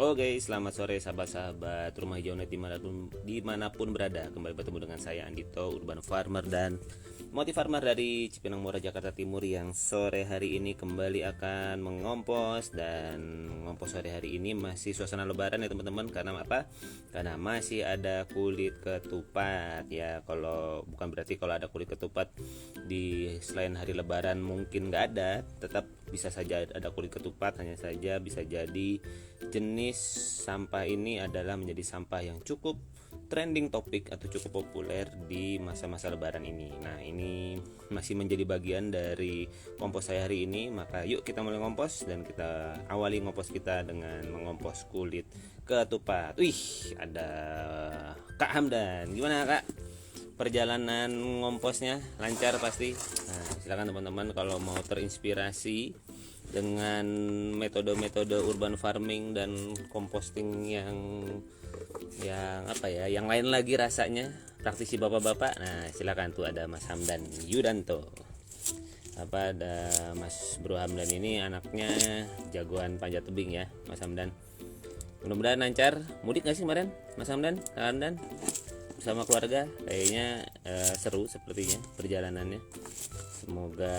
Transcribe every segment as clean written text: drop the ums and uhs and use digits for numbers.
Oke, selamat sore sahabat-sahabat Rumah Hijau Net dimanapun berada. Kembali bertemu dengan saya Andito, Urban Farmer dan Motif Farmer dari Cipinang Muara, Jakarta Timur, yang sore hari ini kembali akan mengompos. Dan mengompos sore hari ini masih suasana lebaran ya teman-teman. Karena apa? Karena masih ada kulit ketupat ya. Kalau bukan berarti kalau ada kulit ketupat di selain hari lebaran mungkin nggak ada, tetap bisa saja ada kulit ketupat. Hanya saja bisa jadi jenis sampah ini adalah menjadi sampah yang cukup trending topik atau cukup populer di masa-masa lebaran ini. Nah, ini masih menjadi bagian dari kompos saya hari ini. Maka yuk kita mulai ngompos, dan kita awali ngompos kita dengan mengompos kulit ketupat. Wih, ada Kak Hamdan. Gimana Kak? Perjalanan ngomposnya lancar pasti. Nah, silakan teman-teman kalau mau terinspirasi dengan metode-metode urban farming dan composting yang apa ya, yang lain lagi rasanya, praktisi bapak-bapak. Nah, silakan tuh ada Mas Hamdan Yudanto. Ada Mas Bro Hamdan ini anaknya jagoan panjat tebing ya, Mas Hamdan. Mudah-mudahan lancar. Mudik nggak sih kemarin Mas Hamdan? Hamdan bersama keluarga kayaknya seru sepertinya perjalanannya. Semoga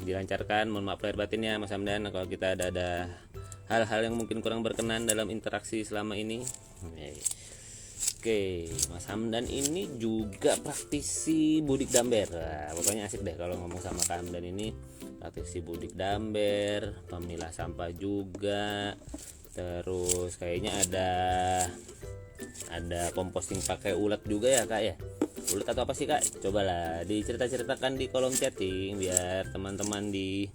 dilancarkan. Mohon maaf lahir batinnya Mas Hamdan kalau kita ada hal-hal yang mungkin kurang berkenan dalam interaksi selama ini. Oke, Mas Hamdan ini juga praktisi budik damber. Nah, pokoknya asik deh kalau ngomong sama Kak Hamdan ini. Praktisi budik damber, pemilah sampah juga. Terus kayaknya ada composting pakai ulat juga ya Kak ya. Ulat atau apa sih Kak? Cobalah diceritakan di kolom chatting biar teman-teman di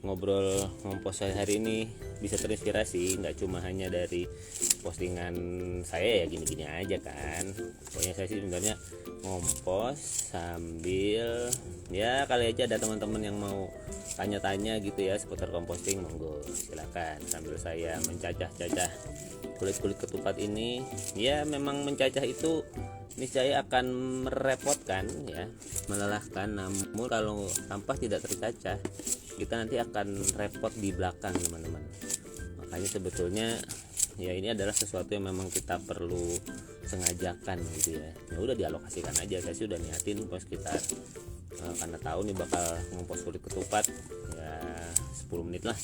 ngobrol ngompos hari ini bisa terinspirasi, nggak cuma hanya dari postingan saya ya gini-gini aja kan. Pokoknya saya sih sebenarnya ngompos sambil ya, kali aja ada teman-teman yang mau tanya-tanya gitu ya seputar composting, monggo silakan. Sambil saya mencacah-cacah kulit-kulit ketupat ini, ya memang mencacah itu niscaya akan merepotkan ya, melelahkan. Namun kalau sampah tidak tercacah, kita nanti akan repot di belakang teman-teman. Makanya sebetulnya ya ini adalah sesuatu yang memang kita perlu sengajakan gitu ya. Ya udah dialokasikan aja. Saya sih udah niatin pos sekitar karena tahu nih bakal ngompos kulit ketupat ya 10 menit lah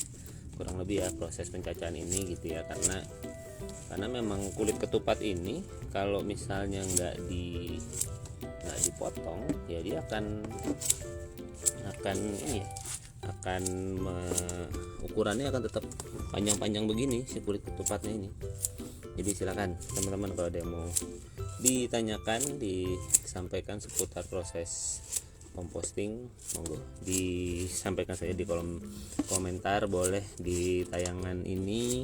kurang lebih ya proses pencacahan ini gitu ya. Karena memang kulit ketupat ini kalau misalnya nggak dipotong ya dia akan ini ya, ukurannya akan tetap panjang-panjang begini si kulit ketupatnya ini. Jadi silakan teman-teman kalau ada yang mau ditanyakan, disampaikan seputar proses composting, monggo disampaikan saja di kolom komentar, boleh di tayangan ini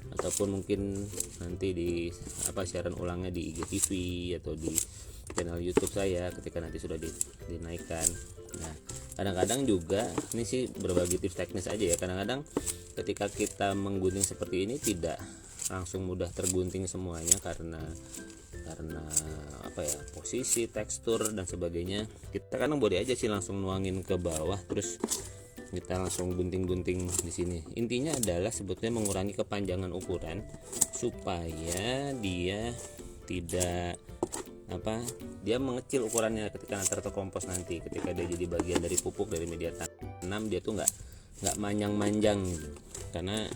ataupun mungkin nanti di siaran ulangnya di IGTV atau di channel YouTube saya ketika nanti sudah dinaikkan. Nah, kadang-kadang juga ini sih berbagi tips teknis aja ya. Kadang-kadang ketika kita menggunting seperti ini tidak langsung mudah tergunting semuanya karena apa ya, posisi, tekstur dan sebagainya. Kita kadang boleh aja sih langsung nuangin ke bawah terus kita langsung gunting-gunting di sini. Intinya adalah sebetulnya mengurangi kepanjangan ukuran supaya dia tidak dia mengecil ukurannya ketika nanti terkompos nanti. Ketika dia jadi bagian dari pupuk, dari media tanam, dia tuh nggak manjang-manjang gitu. Karena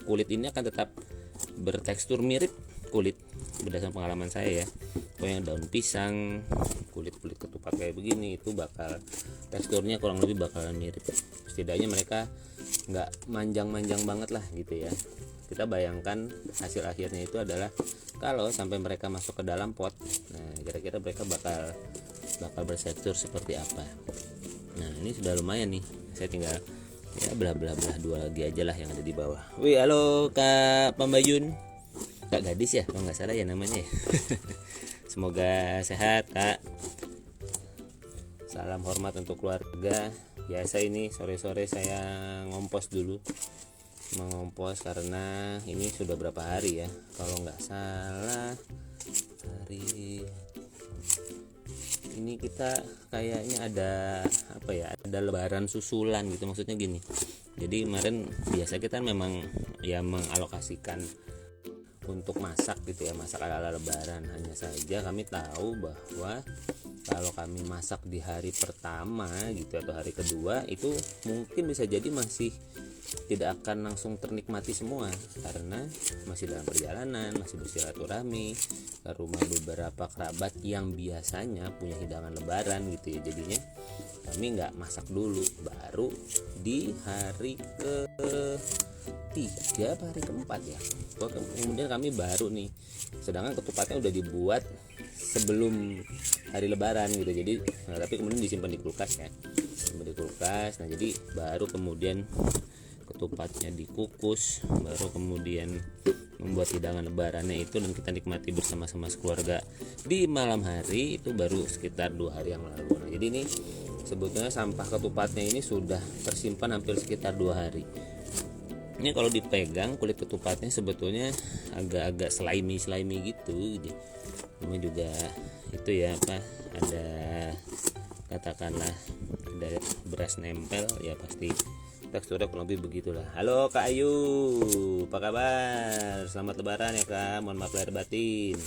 kulit ini akan tetap bertekstur mirip kulit berdasarkan pengalaman saya ya. Pokoknya daun pisang, kulit ketupat kayak begini itu bakal teksturnya kurang lebih bakalan mirip. Setidaknya mereka nggak manjang-manjang banget lah gitu ya. Kita bayangkan hasil akhirnya itu adalah kalau sampai mereka masuk ke dalam pot, nah kira-kira mereka bakal bertekstur seperti apa. Nah ini sudah lumayan nih, saya tinggal ya belah dua lagi aja lah yang ada di bawah. Wih, halo Kak Pambayun, Kak Gadis ya kalau nggak salah ya namanya ya. Semoga sehat Kak. Salam hormat untuk keluarga. Biasa ini sore-sore saya ngompos dulu, mengompos karena ini sudah berapa hari ya, kalau nggak salah hari ini kita kayaknya ada lebaran susulan gitu. Maksudnya gini, Jadi kemarin biasa kita memang ya mengalokasikan untuk masak gitu ya, masak ala lebaran. Hanya saja kami tahu bahwa kalau kami masak di hari pertama gitu atau hari kedua itu mungkin bisa jadi masih tidak akan langsung ternikmati semua, karena masih dalam perjalanan, masih bersilaturahmi ke rumah beberapa kerabat yang biasanya punya hidangan lebaran gitu ya. Jadinya kami nggak masak dulu, baru di hari ketiga apa hari keempat ya, kemudian kami baru nih, sedangkan ketupatnya udah dibuat sebelum hari lebaran gitu. Jadi tapi kemudian disimpan di kulkas ya, simpan di kulkas. Nah jadi baru kemudian ketupatnya dikukus, baru kemudian membuat hidangan lebarannya itu dan kita nikmati bersama-sama sekeluarga di malam hari. Itu baru sekitar 2 hari yang lalu. Nah jadi ini sebetulnya sampah ketupatnya ini sudah tersimpan hampir sekitar 2 hari. Ini kalau dipegang kulit ketupatnya sebetulnya agak-agak slimy gitu. Ini juga itu ya apa, ada katakanlah ada beras nempel ya, pasti teksturnya kurang lebih begitulah. Halo Kak Ayu, apa kabar? Selamat lebaran ya Kak, mohon maaf lahir batin.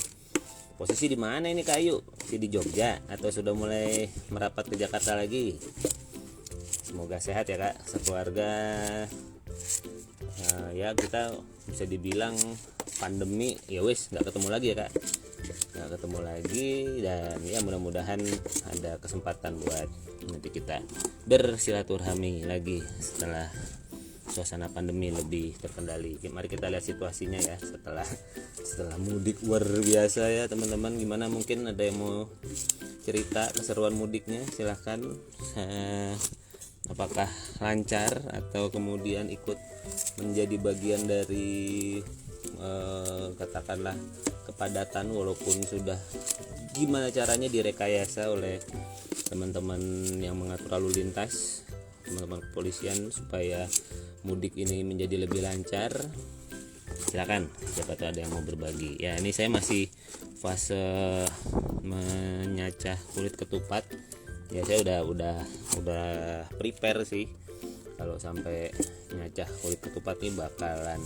Posisi di mana ini Kak Ayu? Masih di Jogja atau sudah mulai merapat ke Jakarta lagi? Semoga sehat ya Kak, sekeluarga. Ya kita bisa dibilang pandemi ya wis nggak ketemu lagi ya Kak, nggak ketemu lagi, dan ya mudah-mudahan ada kesempatan buat nanti kita bersilaturahmi lagi setelah suasana pandemi lebih terkendali. Mari kita lihat situasinya ya setelah mudik luar biasa ya teman-teman. Gimana, mungkin ada yang mau cerita keseruan mudiknya, silahkan. Apakah lancar atau kemudian ikut menjadi bagian dari katakanlah kepadatan, walaupun sudah gimana caranya direkayasa oleh teman-teman yang mengatur lalu lintas, teman-teman kepolisian supaya mudik ini menjadi lebih lancar. Silakan, siapa tahu ada yang mau berbagi. Ya ini saya masih fase menyacah kulit ketupat. Ya saya udah prepare sih, kalau sampai nyacah kulit ketupat ini bakalan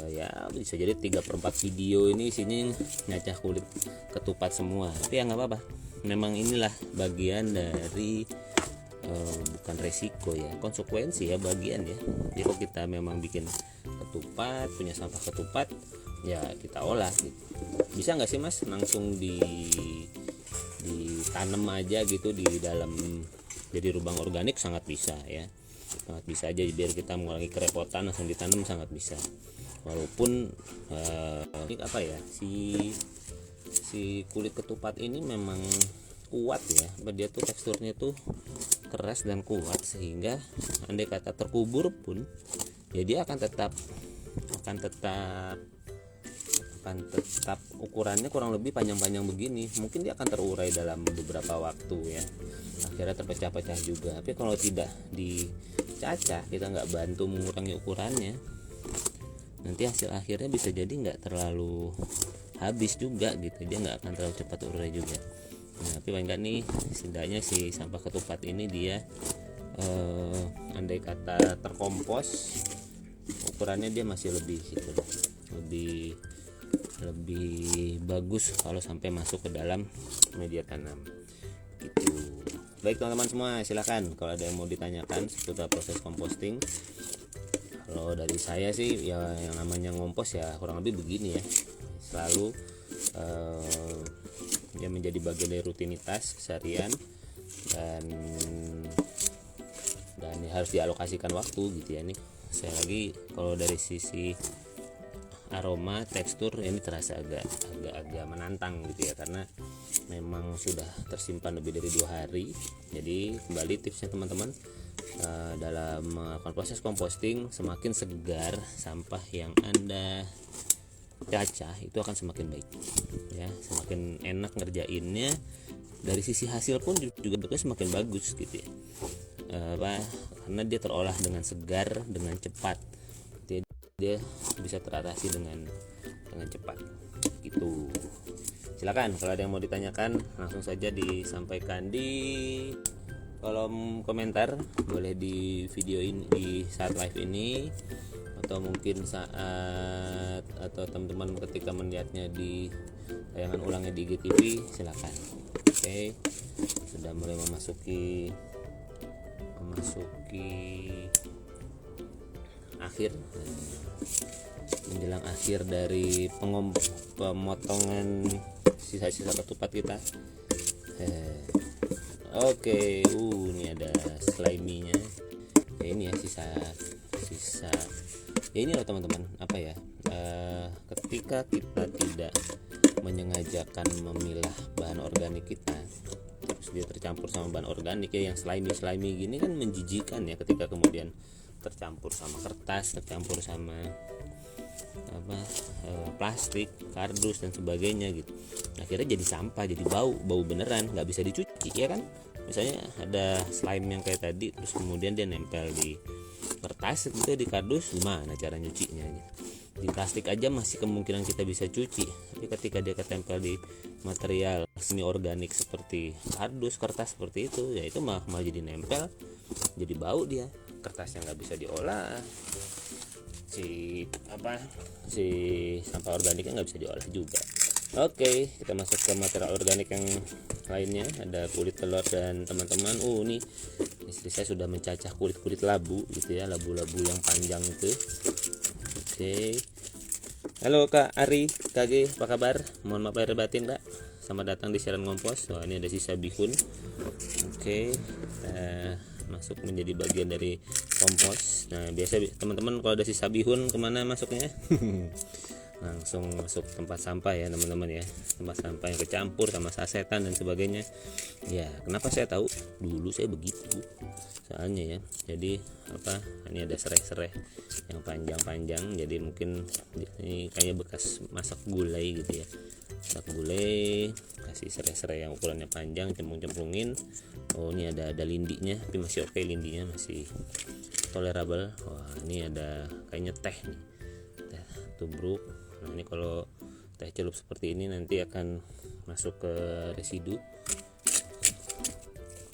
ya bisa jadi 3/4 video ini isinya nyacah kulit ketupat semua. Tapi ya nggak apa-apa, memang inilah bagian dari bukan resiko ya, konsekuensi ya, bagian ya. Jadi kalau kita memang bikin ketupat, punya sampah ketupat, ya kita olah gitu. Bisa nggak sih Mas langsung ditanam aja gitu di dalam jadi lubang organik? Sangat bisa ya, sangat bisa aja, biar kita mengurangi kerepotan, langsung ditanam sangat bisa. Walaupun ini apa ya, si kulit ketupat ini memang kuat ya, dia tuh teksturnya tuh keras dan kuat, sehingga andai kata terkubur pun ya dia akan tetap ukurannya kurang lebih panjang-panjang begini. Mungkin dia akan terurai dalam beberapa waktu ya, akhirnya terpecah-pecah juga. Tapi kalau tidak dicacah, kita nggak bantu mengurangi ukurannya, nanti hasil akhirnya bisa jadi nggak terlalu habis juga gitu, dia nggak akan terlalu cepat urai juga. Nah, tapi paling nggak nih, setidaknya si sampah ketupat ini dia andai kata terkompos, ukurannya dia masih lebih gitu, lebih bagus kalau sampai masuk ke dalam media tanam gitu. Baik teman-teman semua, silahkan kalau ada yang mau ditanyakan seputar proses composting. Kalau dari saya sih ya, yang namanya ngompos ya kurang lebih begini ya, selalu ya menjadi bagian dari rutinitas keseharian, dan ya harus dialokasikan waktu gitu ya. Nih saya lagi kalau dari sisi aroma, tekstur ini terasa agak menantang gitu ya, karena memang sudah tersimpan lebih dari 2 hari. Jadi kembali tipsnya teman-teman, dalam melakukan proses composting, semakin segar sampah yang Anda cacah itu akan semakin baik ya, semakin enak ngerjainnya. Dari sisi hasil pun juga semakin bagus gitu ya, karena dia terolah dengan segar, dengan cepat, dia bisa teratasi dengan cepat gitu. Silakan kalau ada yang mau ditanyakan, langsung saja disampaikan di kolom komentar, boleh di video ini, di saat live ini, atau mungkin saat atau teman-teman ketika melihatnya di tayangan ulangnya di IGTV, silakan. Oke, sudah mulai memasuki akhir, menjelang akhir dari pemotongan sisa-sisa ketupat kita. Oke, ini ada slimy-nya. Ya ini ya sisa ya ini loh teman-teman, apa ya, ketika kita tidak menyengajakan memilah bahan organik kita, terus dia tercampur sama bahan organik ya yang slimy gini kan menjijikan ya, ketika kemudian tercampur sama kertas, tercampur sama plastik, kardus dan sebagainya gitu, akhirnya jadi sampah, jadi bau beneran, nggak bisa dicuci ya kan. Misalnya ada slime yang kayak tadi, terus kemudian dia nempel di kertas gitu, di kardus, gimana cara nyucinya gitu. Di plastik aja masih kemungkinan kita bisa cuci, tapi ketika dia ketempel di material semi organik seperti kardus, kertas seperti itu, ya itu malah jadi nempel, jadi bau dia, kertasnya nggak bisa diolah, si sampah organiknya nggak bisa diolah juga. Oke, kita masuk ke material organik yang lainnya. Ada kulit telur dan teman-teman, ini istri saya sudah mencacah kulit labu gitu ya, labu-labu yang panjang itu. Oke, halo Kak Ari, KG, apa kabar? Mohon maaf lahir batin Kak, selamat datang di siaran ngompos. Wah, ini ada sisa bihun. Oke, masuk menjadi bagian dari kompos. Nah, biasa teman-teman kalau ada sisa bihun kemana masuknya? Langsung masuk tempat sampah ya teman-teman ya, tempat sampah yang kecampur sama sasetan dan sebagainya. Ya, kenapa saya tahu? Dulu saya begitu soalnya ya. Jadi ini ada serai-serai yang panjang-panjang, jadi mungkin ini kayaknya bekas masak gulai gitu ya, masak gulai, kasih serai-serai yang ukurannya panjang, cemplung-cemplungin. Ini ada lindinya, tapi masih oke, lindinya masih tolerable. Wah, ini ada kayaknya teh nih, teh tubruk. Nah, ini kalau teh celup seperti ini nanti akan masuk ke residu.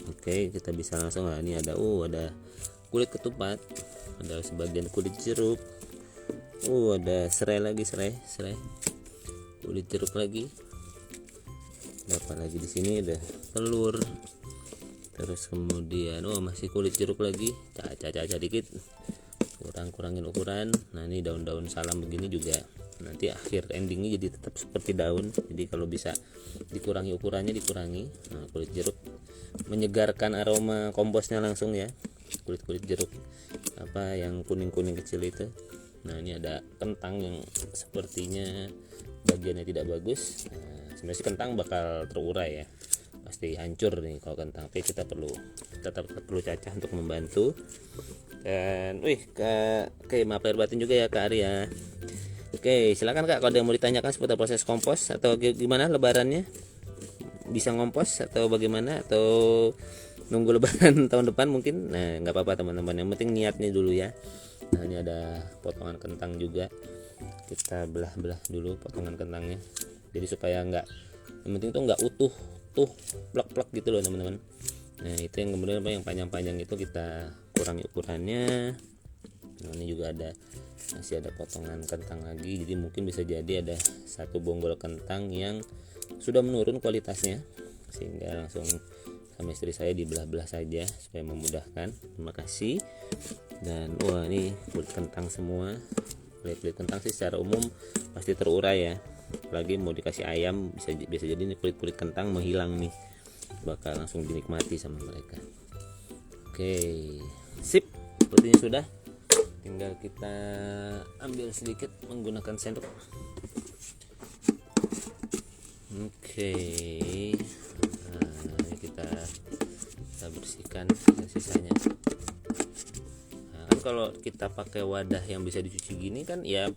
Oke, kita bisa langsung. Nah, ini ada kulit ketupat, ada sebagian kulit jeruk. Ada serai lagi, serai kulit jeruk lagi. Dapat lagi di sini ada telur. Terus kemudian masih kulit jeruk lagi, caca dikit, kurangin ukuran. Nah, ini daun-daun salam begini juga nanti akhir endingnya jadi tetap seperti daun, jadi kalau bisa dikurangi ukurannya, dikurangi. Nah, kulit jeruk menyegarkan aroma komposnya langsung ya, kulit jeruk yang kuning kecil itu. Nah, ini ada kentang yang sepertinya bagiannya tidak bagus. Nah, sebenarnya sih kentang bakal terurai ya, pasti hancur nih kalau kentang, tapi kita tetap perlu cacah untuk membantu. Dan maaf lahir batin juga ya Kak Arya. Oke, silakan Kak, kalau ada yang mau ditanyakan seputar proses kompos atau gimana lebarannya, bisa ngompos atau bagaimana, atau nunggu lebaran tahun depan mungkin. Nah, nggak apa-apa teman-teman, yang penting niatnya dulu ya. Nah, ini ada potongan kentang juga, kita belah dulu potongan kentangnya, jadi supaya yang penting tuh nggak utuh tuh plek gitu loh teman-teman. Nah, itu yang kemudian yang panjang-panjang itu kita kurangi ukurannya. Nah, ini juga masih ada potongan kentang lagi, jadi mungkin bisa jadi ada satu bonggol kentang yang sudah menurun kualitasnya, sehingga langsung sama istri saya dibelah-belah saja supaya memudahkan. Terima kasih. Dan ini kulit kentang semua. Kulit kentang sih secara umum pasti terurai ya, apalagi mau dikasih ayam, bisa jadi ini kulit kentang menghilang nih, bakal langsung dinikmati sama mereka. Oke, sip, sepertinya sudah, tinggal kita ambil sedikit menggunakan sendok. Oke, nah, kita bersihkan sisanya. Nah, kan kalau kita pakai wadah yang bisa dicuci gini kan ya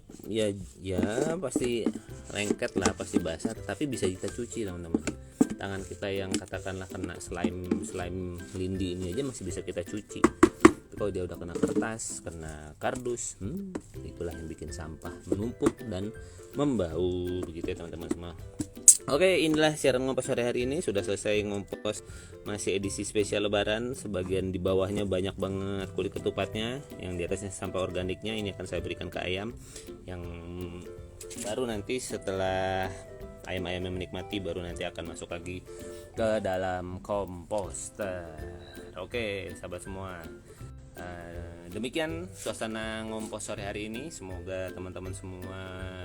pasti lengket lah, pasti basah, tetapi bisa kita cuci teman-teman. Tangan kita yang katakanlah kena slime lindi ini aja masih bisa kita cuci. Kalau dia udah kena kertas, kena kardus, itulah yang bikin sampah menumpuk dan membau begitu ya teman-teman semua. Oke, inilah siaran ngompos sore hari ini. Sudah selesai ngompos, masih edisi spesial lebaran. Sebagian di bawahnya banyak banget kulit ketupatnya, yang di atasnya sampah organiknya. Ini akan saya berikan ke ayam. Yang baru nanti setelah ayam-ayam yang menikmati, baru nanti akan masuk lagi ke dalam komposter. Oke, sahabat semua, demikian suasana ngompos sore hari ini. Semoga teman-teman semua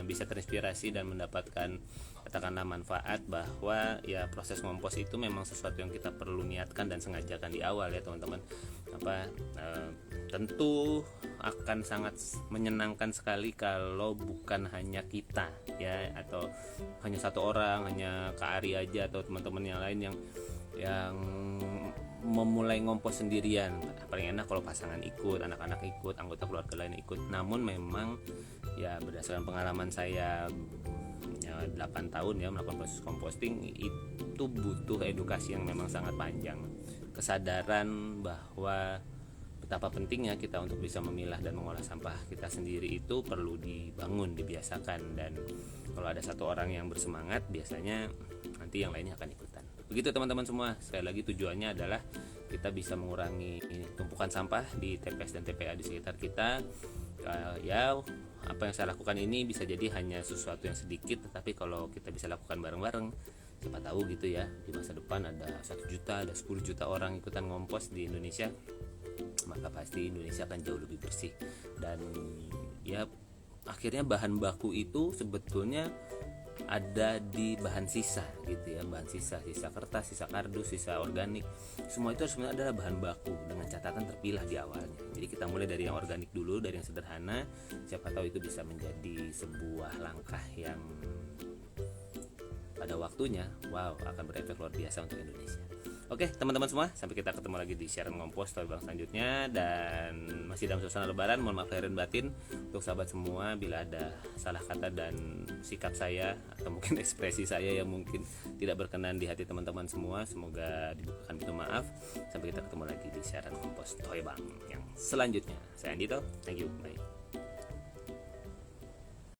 bisa terinspirasi dan mendapatkan katakanlah manfaat, bahwa ya proses ngompos itu memang sesuatu yang kita perlu niatkan dan sengajakan di awal ya teman-teman. Tentu akan sangat menyenangkan sekali kalau bukan hanya kita ya, atau hanya satu orang, hanya Kak Ari aja atau teman-teman yang lain yang memulai ngompos sendirian. Paling enak kalau pasangan ikut, anak-anak ikut, anggota keluarga lain ikut. Namun memang ya berdasarkan pengalaman saya ya 8 tahun ya melakukan proses composting, itu butuh edukasi yang memang sangat panjang. Kesadaran bahwa betapa pentingnya kita untuk bisa memilah dan mengolah sampah kita sendiri itu perlu dibangun, dibiasakan. Dan kalau ada satu orang yang bersemangat, biasanya nanti yang lainnya akan ikutan. Begitu teman-teman semua. Sekali lagi tujuannya adalah kita bisa mengurangi tumpukan sampah di TPS dan TPA di sekitar kita. Ya apa yang saya lakukan ini bisa jadi hanya sesuatu yang sedikit, tetapi kalau kita bisa lakukan bareng-bareng, siapa tahu gitu ya, di masa depan ada 1 juta, ada 10 juta orang ikutan ngompos di Indonesia, maka pasti Indonesia akan jauh lebih bersih. Dan ya akhirnya bahan baku itu sebetulnya ada di bahan sisa gitu ya, bahan sisa kertas, sisa kardus, sisa organik, semua itu sebenarnya adalah bahan baku dengan catatan terpilah di awalnya. Jadi kita mulai dari yang organik dulu, dari yang sederhana, siapa tahu itu bisa menjadi sebuah langkah yang pada waktunya akan berefek luar biasa untuk Indonesia. Oke teman-teman semua, sampai kita ketemu lagi di siaran ngompos Toy Bang selanjutnya. Dan masih dalam suasana lebaran, mohon maaf lahir dan batin untuk sahabat semua bila ada salah kata dan sikap saya atau mungkin ekspresi saya yang mungkin tidak berkenan di hati teman-teman semua. Semoga dibukakan pintu maaf. Sampai kita ketemu lagi di siaran ngompos Toy Bang yang selanjutnya. Saya Andito, thank you, bye.